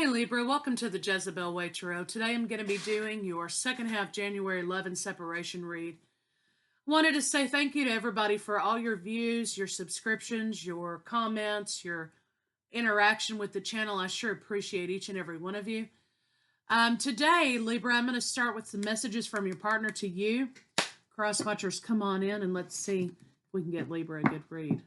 Hey Libra, welcome to the Jezebel Way Tarot. Today I'm going to be doing your second half January love and separation read. Wanted to say thank you to everybody for all your views, your subscriptions, your comments, your interaction with the channel. I sure appreciate each and every one of you. Today, Libra, I'm going to start with some messages from your partner to you. Cross watchers, come on in and let's see if we can get Libra a good read.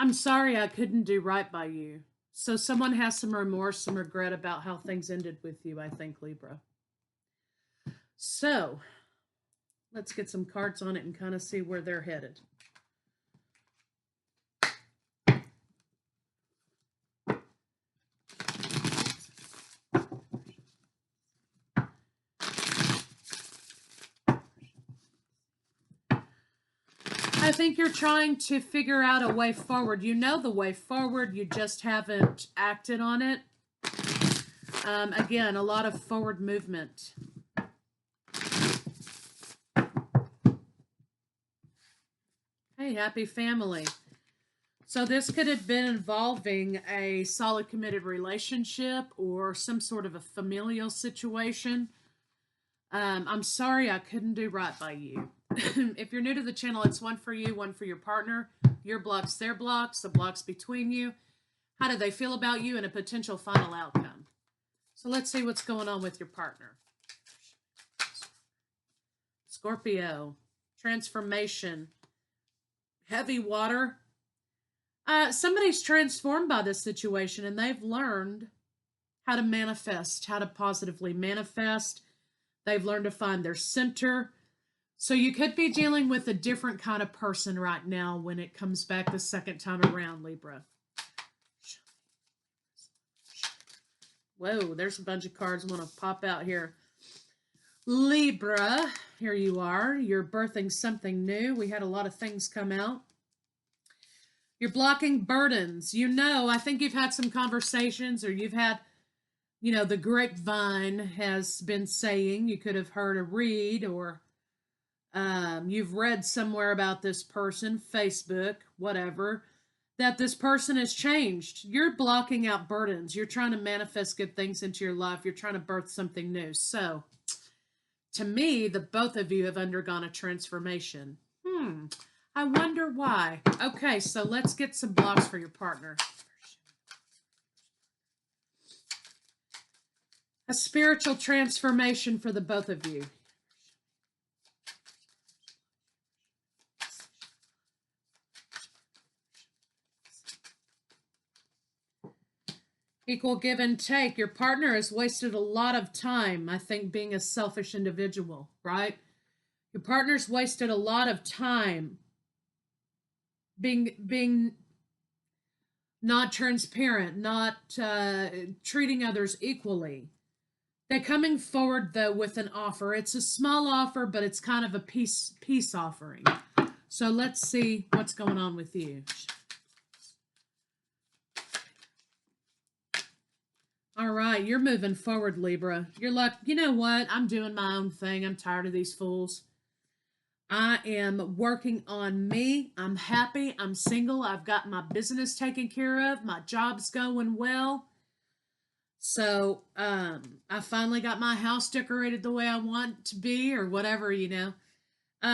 I'm sorry I couldn't do right by you. So someone has some remorse, some regret about how things ended with you, I think, Libra. So let's get some cards on it and kind of see where they're headed. I think you're trying to figure out a way forward. You know the way forward, you just haven't acted on it. Again, a lot of forward movement. Hey, happy family. So this could have been involving a solid committed relationship or some sort of a familial situation. I'm sorry I couldn't do right by you. If you're new to the channel, it's one for you, one for your partner. Your blocks, their blocks, the blocks between you. How do they feel about you and a potential final outcome? So let's see what's going on with your partner. Scorpio, transformation, heavy water. Somebody's transformed by this situation and they've learned how to manifest, how to positively manifest. They've learned to find their center. So you could be dealing with a different kind of person right now when it comes back the second time around, Libra. Whoa, there's a bunch of cards I want to pop out here. Libra, here you are. You're birthing something new. We had a lot of things come out. You're blocking burdens. You know, I think you've had some conversations or you've had, you know, the grapevine has been saying, you could have heard a read or you've read somewhere about this person, Facebook, whatever, that this person has changed. You're blocking out burdens. You're trying to manifest good things into your life. You're trying to birth something new. So, to me, the both of you have undergone a transformation. I wonder why. Okay, so let's get some blocks for your partner. A spiritual transformation for the both of you. Equal give and take. Your partner has wasted a lot of time, I think, being a selfish individual, right? Your partner's wasted a lot of time being not transparent, not treating others equally. They're coming forward, though, with an offer. It's a small offer, but it's kind of a peace offering. So let's see what's going on with you. All right, you're moving forward, Libra. You're like, you know what? I'm doing my own thing. I'm tired of these fools. I am working on me. I'm happy. I'm single. I've got my business taken care of. My job's going well. So I finally got my house decorated the way I want it to be or whatever, you know.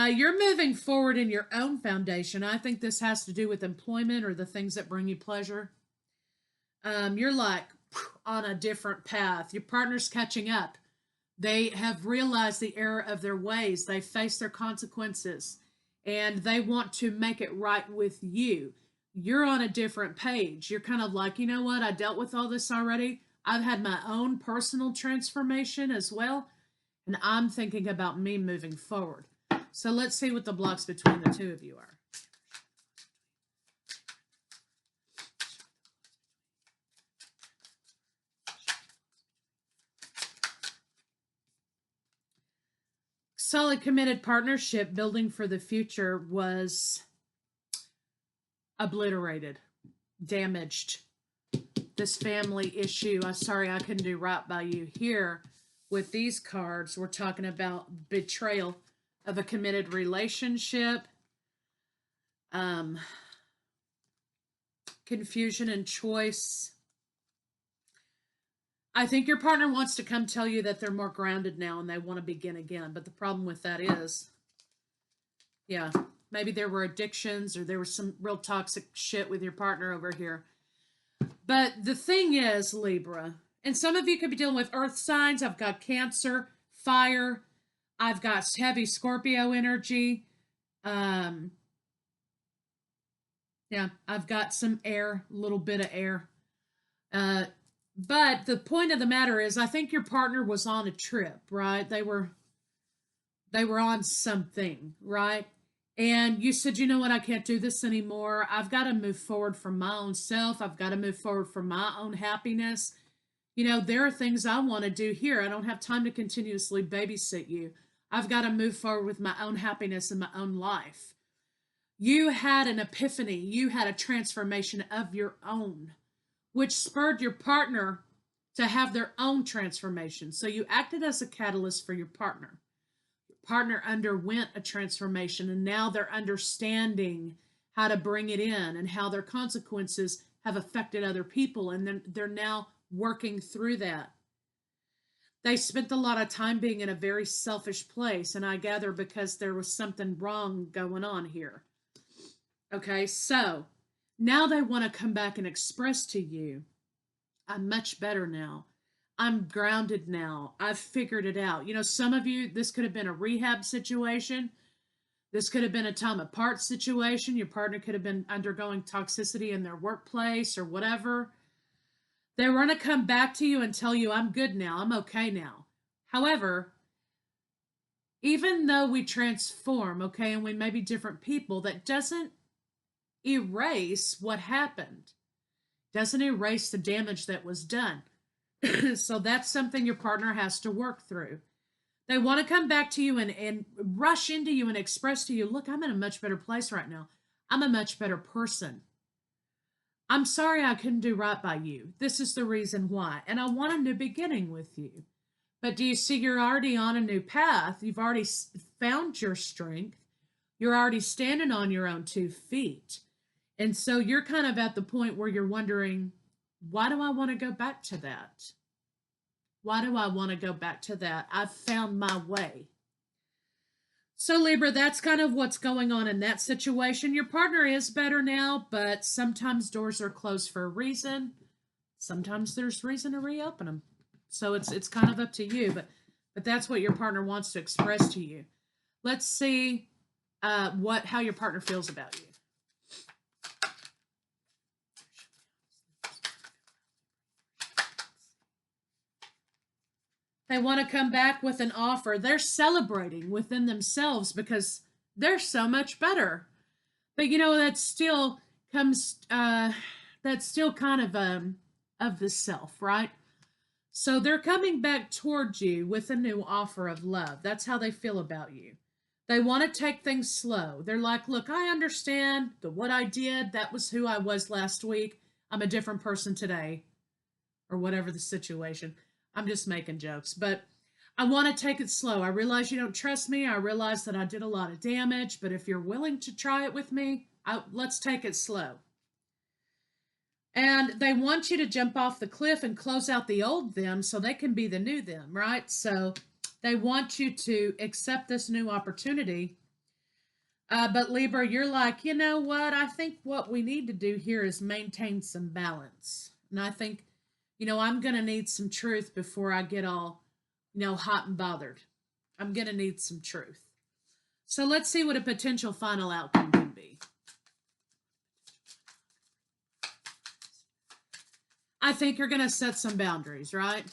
You're moving forward in your own foundation. I think this has to do with employment or the things that bring you pleasure. You're like on a different path. Your partner's catching up. They have realized the error of their ways. They face their consequences and they want to make it right with you. You're on a different page. You're kind of like, you know what? I dealt with all this already. I've had my own personal transformation as well. And I'm thinking about me moving forward. So let's see what the blocks between the two of you are. Solid committed partnership building for the future was obliterated, damaged. This family issue, I'm sorry I couldn't do right by you. Here, with these cards, we're talking about betrayal of a committed relationship, confusion and choice. I think your partner wants to come tell you that they're more grounded now and they want to begin again. But the problem with that is, yeah, maybe there were addictions or there was some real toxic shit with your partner over here. But the thing is, Libra, and some of you could be dealing with earth signs. I've got Cancer, fire. I've got heavy Scorpio energy. Yeah, I've got some air, a little bit of air. But the point of the matter is, I think your partner was on a trip, right? They were on something, right? And you said, you know what, I can't do this anymore. I've got to move forward for my own self. I've got to move forward for my own happiness. You know, there are things I want to do here. I don't have time to continuously babysit you. I've got to move forward with my own happiness and my own life. You had an epiphany. You had a transformation of your own, which spurred your partner to have their own transformation. So you acted as a catalyst for your partner. Your partner underwent a transformation, and now they're understanding how to bring it in and how their consequences have affected other people, and then they're now working through that. They spent a lot of time being in a very selfish place, and I gather because there was something wrong going on here. Okay, so now they want to come back and express to you, I'm much better now. I'm grounded now. I've figured it out. You know, some of you, this could have been a rehab situation. This could have been a time apart situation. Your partner could have been undergoing toxicity in their workplace or whatever. They want to come back to you and tell you, I'm good now. I'm okay now. However, even though we transform, okay, and we may be different people, that doesn't erase what happened. Doesn't erase the damage that was done. So that's something your partner has to work through. They want to come back to you and rush into you and express to you, look, I'm in a much better place right now. I'm a much better person. I'm sorry I couldn't do right by you. This is the reason why. And I want a new beginning with you. But do you see you're already on a new path? You've already found your strength. You're already standing on your own 2 feet. And so you're kind of at the point where you're wondering, why do I want to go back to that? Why do I want to go back to that? I've found my way. So Libra, that's kind of what's going on in that situation. Your partner is better now, but sometimes doors are closed for a reason. Sometimes there's reason to reopen them. So it's kind of up to you, but that's what your partner wants to express to you. Let's see how your partner feels about you. They want to come back with an offer. They're celebrating within themselves because they're so much better. But you know, that still comes, that's still kind of the self, right? So they're coming back towards you with a new offer of love. That's how they feel about you. They want to take things slow. They're like, look, I understand that what I did, that was who I was last week. I'm a different person today, or whatever the situation. I'm just making jokes, but I want to take it slow. I realize you don't trust me. I realize that I did a lot of damage, but if you're willing to try it with me, let's take it slow. And they want you to jump off the cliff and close out the old them so they can be the new them, right? So they want you to accept this new opportunity. But Libra, you're like, you know what? I think what we need to do here is maintain some balance. And I think, you know, I'm going to need some truth before I get all, you know, hot and bothered. I'm going to need some truth. So let's see what a potential final outcome can be. I think you're going to set some boundaries, right?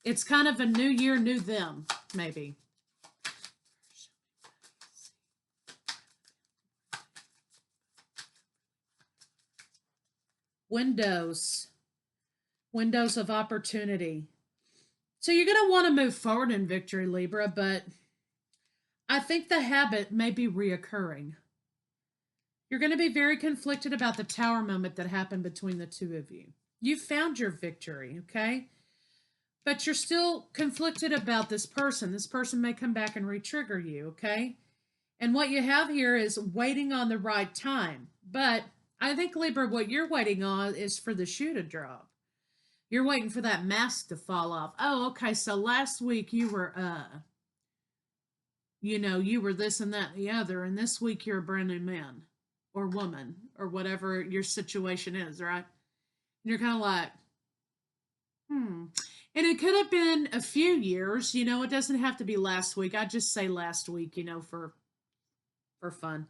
It's kind of a new year, new them, maybe. Windows of opportunity. So you're going to want to move forward in victory, Libra, but I think the habit may be reoccurring. You're going to be very conflicted about the tower moment that happened between the two of you. You found your victory, okay? But you're still conflicted about this person. This person may come back and re-trigger you, okay? And what you have here is waiting on the right time. But I think, Libra, what you're waiting on is for the shoe to drop. You're waiting for that mask to fall off. Oh, okay, so last week you were, you were this and that and the other, and this week you're a brand new man or woman or whatever your situation is, right? And you're kind of like, And it could have been a few years, it doesn't have to be last week. I just say last week, for fun.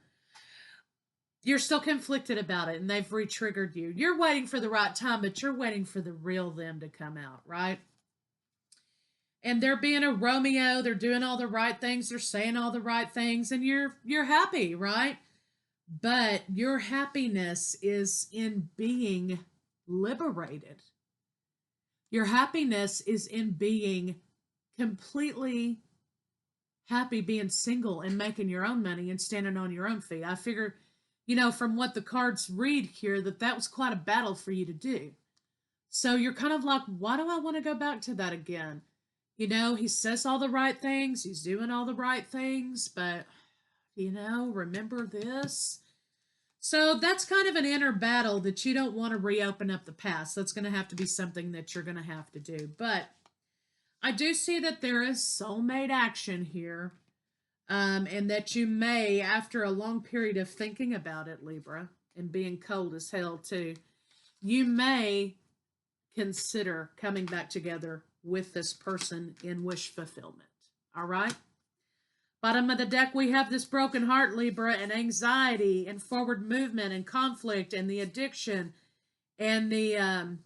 You're still conflicted about it and they've re-triggered you. You're waiting for the right time, but you're waiting for the real them to come out, right? And they're being a Romeo, they're doing all the right things, they're saying all the right things, and you're happy, right? But your happiness is in being liberated. Your happiness is in being completely happy being single and making your own money and standing on your own feet. I figure, from what the cards read here, that was quite a battle for you to do. So you're kind of like, why do I want to go back to that again? He says all the right things, he's doing all the right things, but, remember this? So that's kind of an inner battle that you don't want to reopen up the past. That's going to have to be something that you're going to have to do. But I do see that there is soulmate action here, and that you may, after a long period of thinking about it, Libra, and being cold as hell too, you may consider coming back together with this person in wish fulfillment. All right? Bottom of the deck, we have this broken heart, Libra, and anxiety, and forward movement, and conflict, and the addiction, and the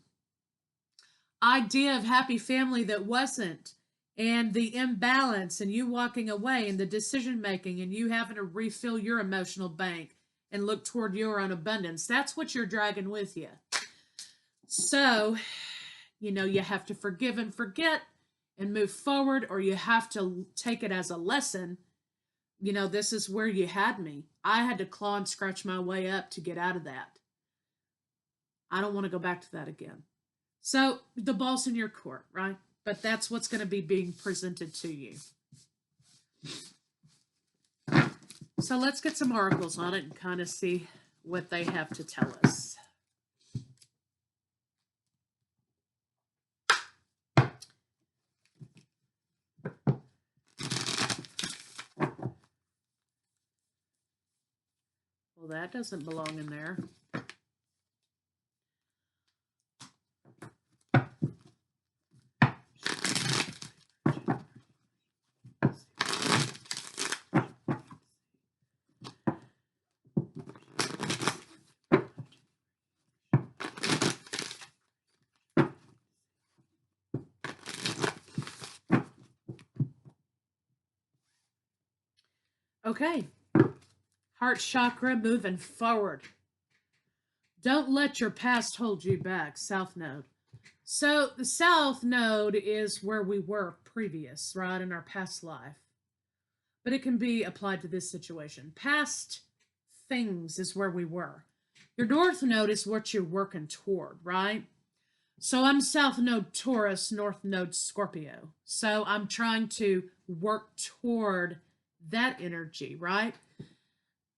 idea of happy family that wasn't, and the imbalance, and you walking away, and the decision making, and you having to refill your emotional bank and look toward your own abundance. That's what you're dragging with you. So, you have to forgive and forget and move forward, or you have to take it as a lesson. This is where you had me. I had to claw and scratch my way up to get out of that. I don't want to go back to that again. So the ball's in your court, right? But that's what's going to be being presented to you. So let's get some oracles on it and kind of see what they have to tell us. Well, that doesn't belong in there. Okay. Heart chakra moving forward. Don't let your past hold you back. South node. So the south node is where we were previous, right, in our past life. But it can be applied to this situation. Past things is where we were. Your north node is what you're working toward, right? So I'm south node Taurus, north node Scorpio. So I'm trying to work toward that energy, right?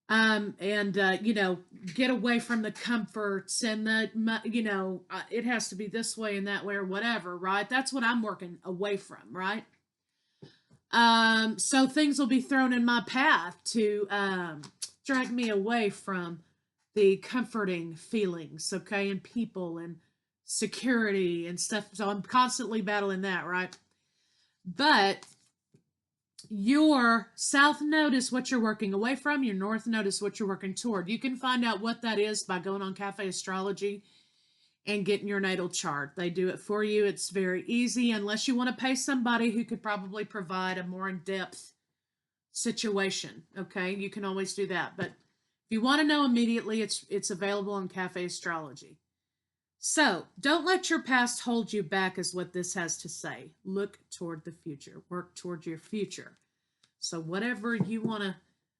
Get away from the comforts and it has to be this way and that way or whatever, right? That's what I'm working away from, right? So things will be thrown in my path to drag me away from the comforting feelings, okay, and people and security and stuff. So I'm constantly battling that, right? But your south node is what you're working away from. Your north node is what you're working toward. You can find out what that is by going on Cafe Astrology and getting your natal chart. They do it for you. It's very easy, unless you want to pay somebody who could probably provide a more in-depth situation. Okay, you can always do that. But if you want to know immediately, it's available on Cafe Astrology. So, don't let your past hold you back is what this has to say. Look toward the future. Work toward your future. So whatever you want to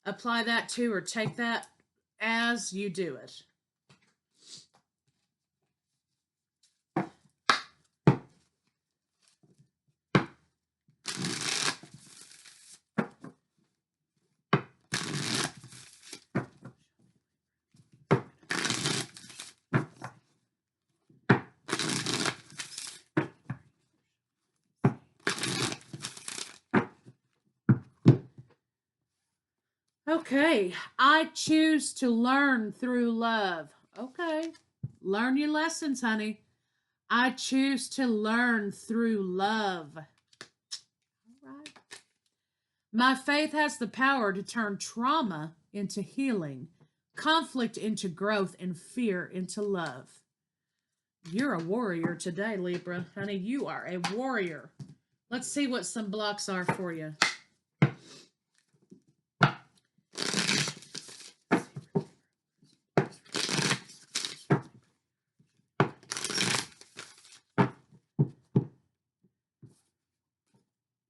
apply that to or take that as you do it. Okay, I choose to learn through love. Okay, learn your lessons, honey. I choose to learn through love. All right. My faith has the power to turn trauma into healing, conflict into growth, and fear into love. You're a warrior today, Libra. Honey, you are a warrior. Let's see what some blocks are for you.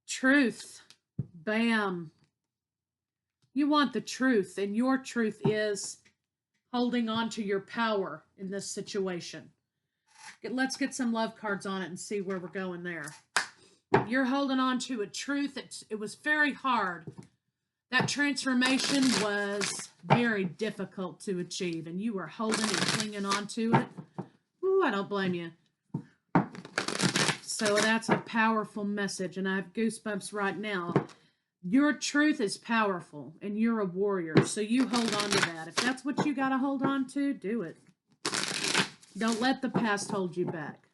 Truth. Bam. You want the truth, and your truth is holding on to your power in this situation. Let's get some love cards on it and see where we're going there. You're holding on to a truth. It was very hard. That transformation was very difficult to achieve, and you were holding and clinging on to it. Ooh, I don't blame you. So that's a powerful message, and I have goosebumps right now. Your truth is powerful, and you're a warrior, so you hold on to that. If that's what you got to hold on to, do it. Don't let the past hold you back.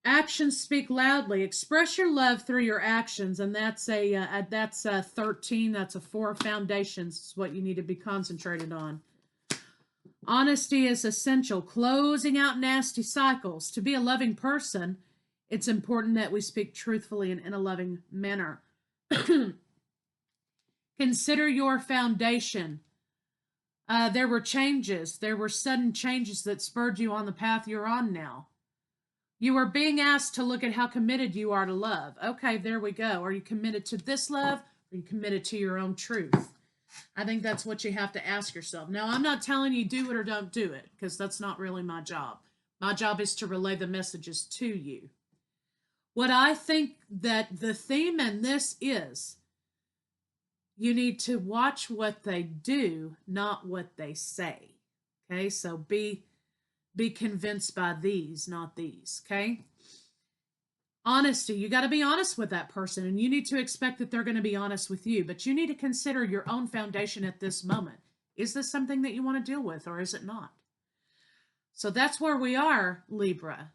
Actions speak loudly. Express your love through your actions, and that's 13. That's a 4 foundations. Is what you need to be concentrated on. Honesty is essential. Closing out nasty cycles. To be a loving person, it's important that we speak truthfully and in a loving manner. Consider your foundation. There were changes. There were sudden changes that spurred you on the path you're on now. You are being asked to look at how committed you are to love. Okay, there we go. Are you committed to this love? Or are you committed to your own truth? I think that's what you have to ask yourself. Now, I'm not telling you do it or don't do it, because that's not really my job. My job is to relay the messages to you. What I think that the theme in this is, you need to watch what they do, not what they say. Okay, so be convinced by these, not these. Okay. Honesty. You got to be honest with that person, and you need to expect that they're going to be honest with you, but you need to consider your own foundation at this moment. Is this something that you want to deal with, or is it not? So that's where we are, Libra.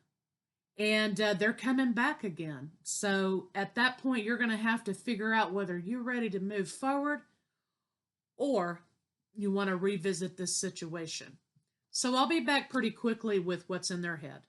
And they're coming back again. So at that point, you're going to have to figure out whether you're ready to move forward or you want to revisit this situation. So I'll be back pretty quickly with what's in their head.